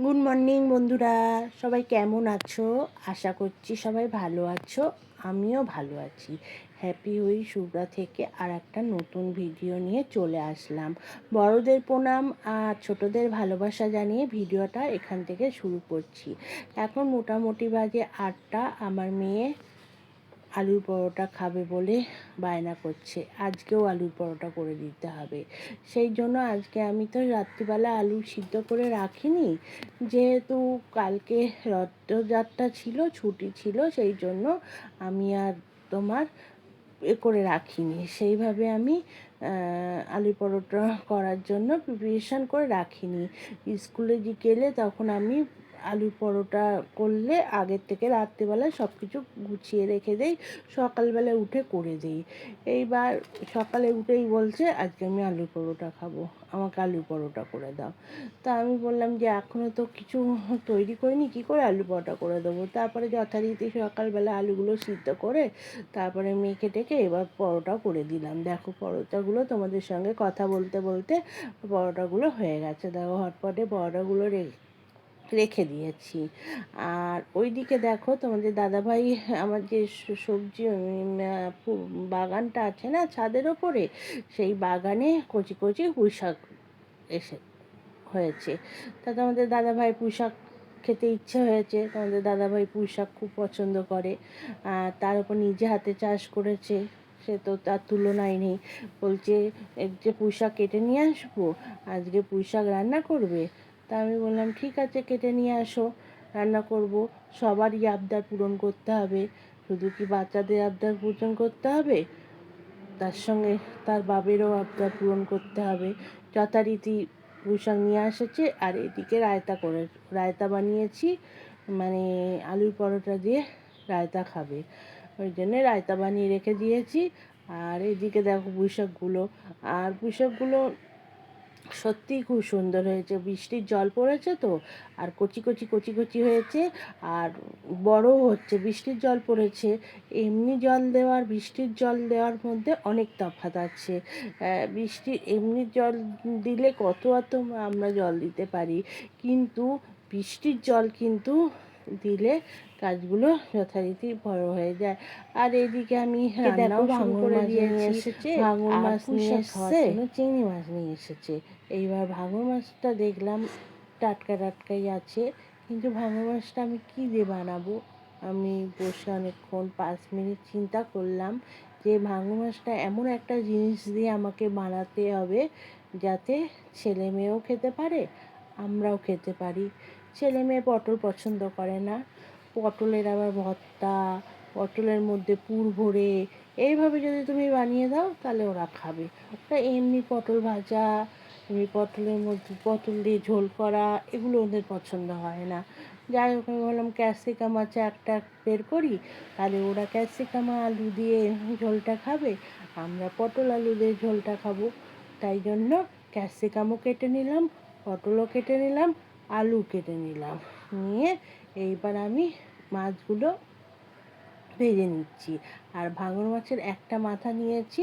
Good morning বন্ধুরা, সবাই কেমন আছো? আশা করছি সবাই ভালো আছো। আমিও ভালো আছি। হ্যাপি হুই সুব্রা থেকে আর একটা নতুন ভিডিও নিয়ে চলে আসলাম। বড়দের প্রণাম আর ছোটদের ভালোবাসা জানিয়ে ভিডিওটা এখান থেকে শুরু করছি। এখন মোটামুটি বাজে 8টা। আমার মেয়ে আলুর পরোটা খাবে বলে বায়না করছে, আজকেও আলুর পরোটা করে দিতে হবে। সেই জন্য আজকে আমি তো রাত্রিবেলা আলু সিদ্ধ করে রাখিনি, যেহেতু কালকে রথযাত্রা ছিল, ছুটি ছিল, সেই জন্য আমি আর তোমার করে রাখিনি। সেইভাবে আমি আলু পরোটা করার জন্য প্রিপারেশান করে রাখিনি। স্কুলে গেলে তখন আমি আলু পরোটা করলে আগের থেকে রাত্রিবেলায় সব কিছু গুছিয়ে রেখে দেই, সকালবেলা উঠে করে দিই। এইবার সকালে উঠেই বলছে আজকে আমি আলু পরোটা খাবো, আমাকে আলু পরোটা করে দাও। তা আমি বললাম যে এখনও তো কিছু তৈরি করিনি, কী করে আলু পরোটা করে দেবো। তারপরে যথারীতি সকালবেলা আলুগুলো সিদ্ধ করে তারপরে মেখে টেকে এবার পরোটা করে দিলাম। দেখো পরোটাগুলো তোমাদের সঙ্গে কথা বলতে বলতে পরোটাগুলো হয়ে গেছে। দেখো হটপটে পরোটাগুলো রেখে দিয়েছি। আর ওইদিকে দেখো তোমাদের দাদাভাই আমার যে সবজি বাগানটা আছে না ছাদের ওপরে, সেই বাগানে কচি কচি পুঁই শাক এসে হয়েছে। তা তোমাদের দাদাভাই পুঁই শাক খেতে ইচ্ছে হয়েছে। তোমাদের দাদাভাই পুঁই শাক খুব পছন্দ করে, তার উপর নিজে হাতে চাষ করেছে, সে তো তার তুলনাই নেই। বলছে যে পুঁই শাক কেটে নিয়ে আসবো, আজকে পুঁই শাক রান্না করবে। তা আমি বললাম ঠিক আছে, কেটে নিয়ে আসো, রান্না করব। সবারই আবদার পূরণ করতে হবে, শুধু কি বাচ্চাদের আবদার পূরণ করতে হবে, তার সঙ্গে তার বাবেরও আবদার পূরণ করতে হবে। যথারীতি পুঁই শাক নিয়ে এসেছে, আর এদিকে রায়তা বানিয়েছি, মানে আলুর পরোটা দিয়ে রায়তা খাবে, ওই জন্যে রায়তা বানিয়ে রেখে দিয়েছি। আর এদিকে দেখো পুঁই শাকগুলো সত্যিই খুব সুন্দর হয়েছে। বৃষ্টির জল পড়েছে তো, আর কচি কচি কচি কচি হয়েছে, আর বড়ও হচ্ছে। বৃষ্টির জল পড়েছে, এমনি জল দেওয়ার বৃষ্টির জল দেওয়ার মধ্যে অনেক তফাৎ আছে। এমনি জল দিলে কত আমরা জল দিতে পারি, কিন্তু বৃষ্টির জল কিন্তু দিলে গাছগুলো যথারীতি বড় হয়ে যায়। আর এদিকে আমি রান্নাও শুরু করে দিয়েছি। ভাঙন মাছ নিয়ে এসেছে, চিংড়ি মাছ নিয়ে এসেছে। এইবার ভাঙন মাছটা দেখলাম টাটকা টাটকাই আছে, কিন্তু ভাঙন মাছটা আমি কী দিয়ে বানাবো। আমি বসে অনেকক্ষণ 5 মিনিট চিন্তা করলাম যে ভাঙন মাছটা এমন একটা জিনিস দিয়ে আমাকে বানাতে হবে যাতে ছেলে মেয়েও খেতে পারে, আমরাও খেতে পারি। ছেলে মেয়ে পটল পছন্দ করে না, পটলের আবার ভর্তা, পটলের মধ্যে পুর ভরে এইভাবে যদি তুমি বানিয়ে দাও তাহলে ওরা খাবে। ওরা এমনি পটল ভাজা, এমনি পটলের মধ্যে পটল দিয়ে ঝোল করা, এগুলো ওদের পছন্দ হয় না। যাই হোক, আমি বললাম ক্যাপসিকাম আছে একটা বের করি, তাহলে ওরা ক্যাপসিকাম আলু দিয়ে ঝোলটা খাবে, আমরা পটল আলু দিয়ে ঝোলটা খাবো। তাই জন্য ক্যাপসিকামও কেটে নিলাম, পটলও কেটে নিলাম, আলু কেটে নিলাম, নিয়ে এইবার আমি মাছগুলো ভেজে নিচ্ছি। আর ভাঙন মাছের একটা মাথা নিয়েছি,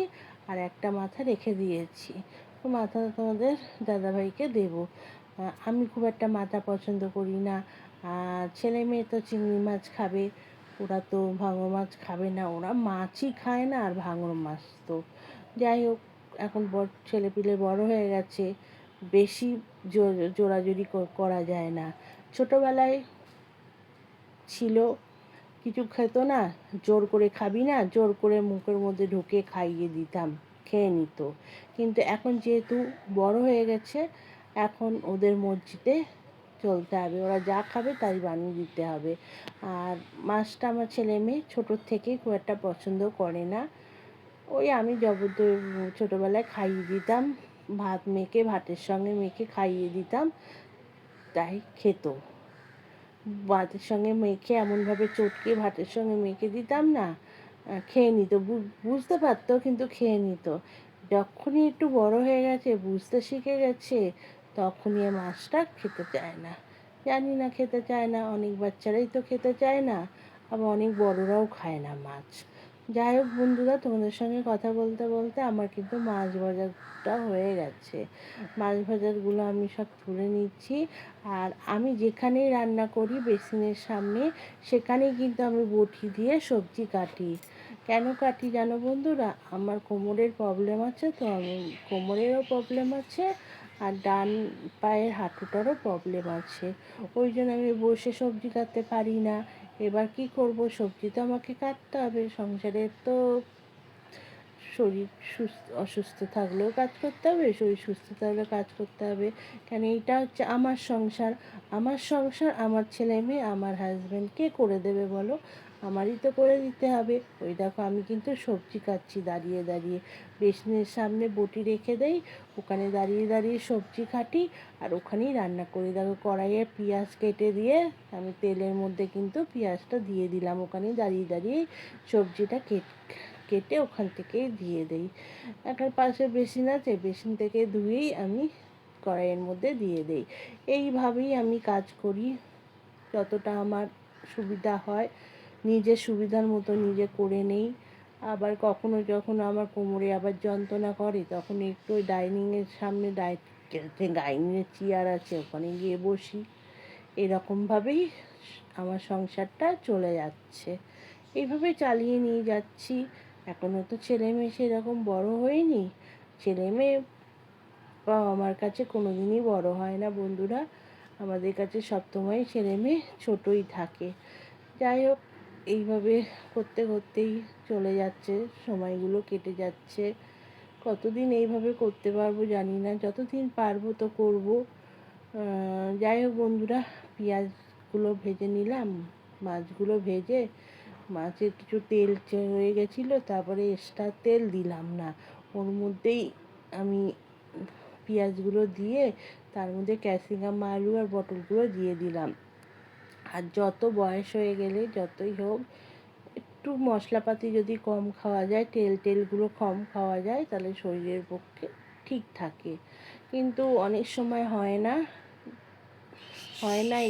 আর একটা মাথা রেখে দিয়েছি, মাথা তোমাদের দাদাভাইকে দেবো। আমি খুব একটা মাথা পছন্দ করি না। ছেলে মেয়ে তো চিংড়ি মাছ খাবে, ওরা তো ভাঙন মাছ খাবে না, ওরা মাছই খায় না, আর ভাঙন মাছ তো যাই হোক, এখন ছেলেপিলে বড় হয়ে গেছে, বেশি জোরাজুরি করা যায় না। ছোটোবেলায় ছিল কিছু খেত না, জোর করে খাবি না, জোর করে মুখের মধ্যে ঢুকে খাইয়ে দিতাম, খেয়ে নিত। কিন্তু এখন যেহেতু বড় হয়ে গেছে, এখন ওদের মর্জিতে চলতে হবে, ওরা যা খাবে তাই বানিয়ে দিতে হবে। আর মাছটা আমার ছেলে মেয়ে ছোটোর থেকেই খুব একটা পছন্দ করে না। ওই আমি ছোটোবেলায় খাইয়ে দিতাম, ভাতের সঙ্গে মেখে খাইয়ে দিতাম, তাই খেত। ভাতের সঙ্গে মেখে এমনভাবে চটকে ভাতের সঙ্গে মেখে দিতাম না, খেয়ে নিত, বুঝতে পারতো কিন্তু খেয়ে নিত। যখনই একটু বড় হয়ে গেছে, বুঝতে শিখে গেছে, তখনই মাছটা খেতে চায় না। জানি না, খেতে চায় না, অনেক বাচ্চারাই তো খেতে চায় না, আবার অনেক বড়রাও খায় না মাছ। যাই হোক বন্ধুরা, তোমাদের সঙ্গে কথা বলতে বলতে আমার কিন্তু মাছ ভাজাটা হয়ে গেছে। মাছ ভাজারগুলো আমি সব তুলে নিচ্ছি। আর আমি যেখানেই রান্না করি বেসিনের সামনে, সেখানেই কিন্তু আমি বটি দিয়ে সবজি কাটি। কেন কাটি জানো বন্ধুরা? আমার কোমরের প্রবলেম আছে, তো আমি কোমরেরও প্রবলেম আছে, আর ডান পায়ের হাঁটুটারও প্রবলেম আছে। ওই জন্য আমি বসে সবজি কাটতে পারি না। এবার কি করব, সবজি তো আমাকে কাটতে হবে, সংসারের তো শরীর অসুস্থ থাকলেও কাজ করতে হবে, শরীর সুস্থ থাকলেও কাজ করতে হবে। কেন, এইটা হচ্ছে আমার সংসার। আমার সংসার, আমার ছেলে মেয়ে, আমার হাজব্যান্ড, কে করে দেবে বলো? আমারই তো করে দিতে হবে। ওই দেখো, আমি কিন্তু সবজি কাটছি দাঁড়িয়ে দাঁড়িয়ে। বেসিনের সামনে বটি রেখে দেই, ওখানে দাঁড়িয়ে দাঁড়িয়ে সবজি কাটি, আর ওখানেই রান্না করি। দেখো, কড়াইয়ে পেঁয়াজ কেটে দিয়ে আমি তেলের মধ্যে কিন্তু পেঁয়াজটা দিয়ে দিলাম, ওখানেই দাঁড়িয়ে দাঁড়িয়ে সবজিটা কেটে ওখান থেকেই দিয়ে দেই। একটা পাশে বেসিন আছে, বেসিন থেকে ধুয়েই আমি কড়াইয়ের মধ্যে দিয়ে দেই। এইভাবেই আমি কাজ করি, যতটা আমার সুবিধা হয়। নিজের সুবিধার মতো নিজে করে নেই। আবার কখনো যখন আমার কোমরে আবার যন্ত্রণা করে, তখন একটু ওই ডাইনিংয়ের সামনে ডাইনিংয়ের চেয়ার আছে, ওখানে গিয়ে বসি। এরকমভাবেই আমার সংসারটা চলে যাচ্ছে। এইভাবে চালিয়ে নিয়ে যাচ্ছি। এখনও তো ছেলে মেয়ে সেরকম বড় হয়নি। ছেলে মেয়ে বাবা মার কাছে কোনো দিনই বড় হয় না বন্ধুরা। আমাদের কাছে সবসময় ছেলে মেয়ে ছোটই থাকে। যাই হোক, এইভাবে করতে করতেই চলে যাচ্ছে, সময়গুলো কেটে যাচ্ছে। কতদিন এইভাবে করতে পারবো জানি না, যতদিন পারবো তো করবো। যাই হোক বন্ধুরা, পেঁয়াজগুলো ভেজে নিলাম। মাছগুলো ভেজে, মাছের কিছু তেল রয়ে গেছিলো, তারপরে এক্সট্রা তেল দিলাম না, ওর মধ্যেই আমি পেঁয়াজগুলো দিয়ে তার মধ্যে ক্যাপসিকাম, আলু আর পটলগুলো দিয়ে দিলাম। আর যত বয়স হয়ে গেলে, যতই হোক, একটু মশলাপাতি যদি কম খাওয়া যায়, তেলগুলো কম খাওয়া যায়, তাহলে শরীরের পক্ষে ঠিক থাকে। কিন্তু অনেক সময় হয় না,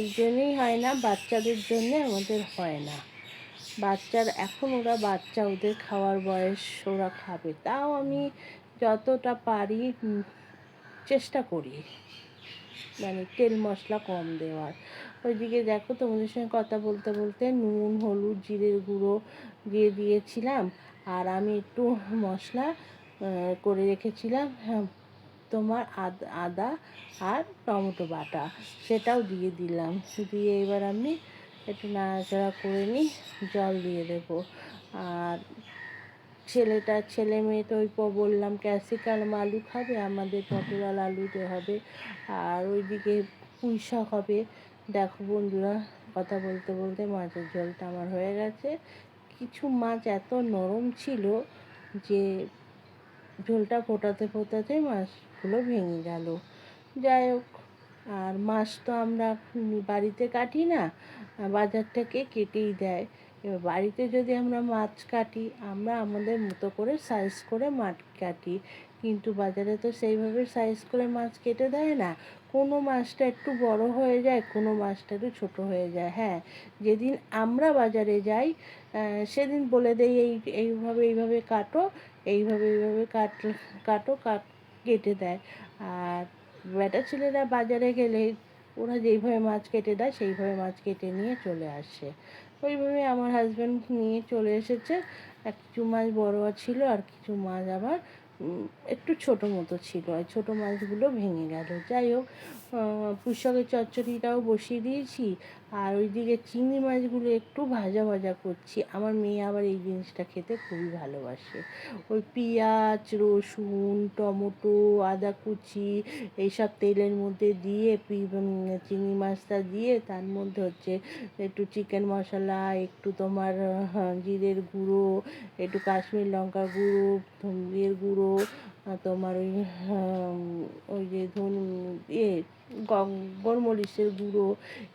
এই জন্যেই হয় না, বাচ্চাদের জন্যে আমাদের হয় না। এখন ওরা বাচ্চা, ওদের খাওয়ার বয়স, ওরা খাবে। তাও আমি যতটা পারি চেষ্টা করি, মানে তেল মশলা কম দেওয়ার। ওইদিকে দেখো, তোমাদের সঙ্গে কথা বলতে বলতে নুন, হলুদ, জিরের গুঁড়ো দিয়ে দিয়েছিলাম। আর আমি একটু মশলা করে রেখেছিলাম, হ্যাঁ, তোমার আদা আর টমেটো বাটা, সেটাও দিয়ে দিলাম। দিয়ে এবার আমি একটু নাড়াচাড়া করে নিই, জল দিয়ে দেবো। আর ছেলে মেয়ে তো ওই বললাম ক্যাপসিকাম আলু খাবে, আমাদের পটল আর আলু হবে। আর ওইদিকে পুঁই শাক হবে। দেখো বন্ধুরা, কথা বলতে বলতে মাছের ঝোলটা আমার হয়ে গেছে। কিছু মাছ এত নরম ছিল যে ঝোলটা ফোটাতে ফোটাতে মাছগুলো ভেঙে গেল। যাই হোক, আর মাছ তো আমরা বাড়িতে কাটি না, বাজার থেকে কেটেই দেয়। এবার বাড়িতে যদি আমরা মাছ কাটি, আমরা আমাদের মতো করে সাইজ করে মাছ কাটি, কিন্তু বাজারে তো সেইভাবে সাইজ করে মাছ কেটে দেয় না। কোনো মাছটা একটু বড় হয়ে যায়, কোনো মাছটা একটু ছোটো হয়ে যায়। হ্যাঁ, যেদিন আমরা বাজারে যাই, সেদিন বলে দেয় এইভাবে কাটো, এইভাবে কেটে দেয়। আর বেটা ছেলেরা বাজারে গেলে ওরা যেইভাবে মাছ কেটে দেয়, সেইভাবে মাছ কেটে নিয়ে চলে আসে। ওইভাবে আমার হাজব্যান্ড নিয়ে চলে এসেছে। কিছু মাছ বড় ছিল, আর কিছু মাছ আবার একটু ছোটো মতো ছিল, আর ছোটো মাছগুলো ভেঙে গেল। যাই হোক, পুঁই শাকের চচ্চড়িটাও বসিয়ে দিয়েছি। আর ওইদিকে চিংড়ি মাছগুলো একটু ভাজা ভাজা করছি। আমার মেয়ে আবার এই জিনিসটা খেতে খুবই ভালোবাসে। ওই পেঁয়াজ, রসুন, টমেটো, আদা কুচি এইসব তেলের মধ্যে দিয়ে চিংড়ি মাছটা দিয়ে, তার মধ্যে হচ্ছে একটু চিকেন মশলা, একটু তোমার জিরের গুঁড়ো, একটু কাশ্মীর লঙ্কার গুঁড়ো, ধনিয়ার গুঁড়ো, তোমার ওই যে গোলমরিচের গুঁড়ো,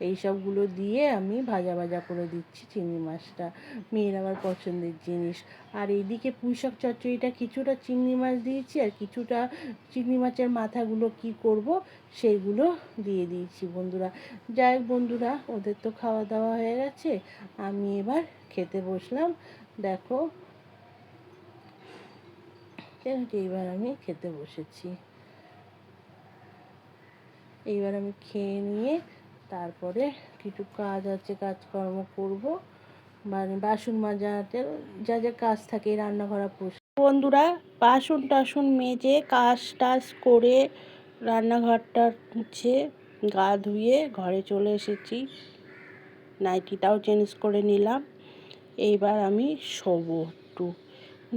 এইসবগুলো দিয়ে আমি ভাজা ভাজা করে দিচ্ছি চিংড়ি মাছটা। মেয়ের আবার পছন্দের জিনিস। আর এইদিকে পুঁই শাক চচ্চড়িটা কিছুটা চিংড়ি মাছ দিয়েছি, আর কিছুটা চিংড়ি মাছের মাথাগুলো কি করব সেইগুলো দিয়ে দিয়েছি বন্ধুরা। যাই হোক বন্ধুরা, ওদের তো খাওয়া দাওয়া হয়ে গেছে, আমি এবার খেতে বসলাম। দেখো, এইবার আমি খেতে বসেছি। এইবার আমি খেয়ে নিয়ে তারপরে কিছু কাজ আছে, কাজকর্ম করব, মানে বাসন মাজাতে যা যা কাজ থাকে রান্নাঘরে বসে। বন্ধুরা, বাসন টাসন মেজে কাজ টাজ করে রান্নাঘরটা মুছে গা ধুয়ে ঘরে চলে এসেছি। নাইটিটাও চেঞ্জ করে নিলাম। এইবার আমি শোবো একটু।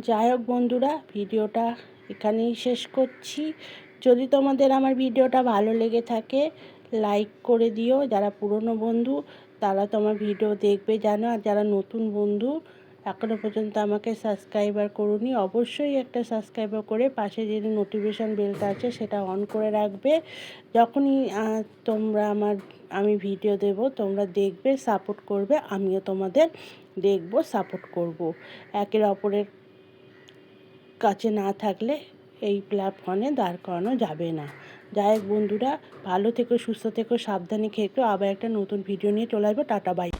যাই হোক বন্ধুরা, ভিডিওটা এখানেই শেষ করছি। যদি তোমাদের আমার ভিডিওটা ভালো লেগে থাকে লাইক করে দিও। যারা পুরনো বন্ধু তারা তোমার ভিডিও দেখবে জানো, আর যারা নতুন বন্ধু এখনও পর্যন্ত আমাকে সাবস্ক্রাইবার করোনি, অবশ্যই একটা সাবস্ক্রাইবার করে পাশে যে নোটিফিকেশান বেলটা আছে সেটা অন করে রাখবে। যখনই আমি ভিডিও দেব তোমরা দেখবে, সাপোর্ট করবে, আমিও তোমাদের দেখব, সাপোর্ট করব। একের অপরের কাছে না থাকলে এই প্ল্যাটফর্মে দাঁড় করানো যাবে না। যাই হোক বন্ধুরা, ভালো থেকো, সুস্থ থেকো, সাবধানে খেকো। আবার একটা নতুন ভিডিও নিয়ে চলে আসবো। Tata, by.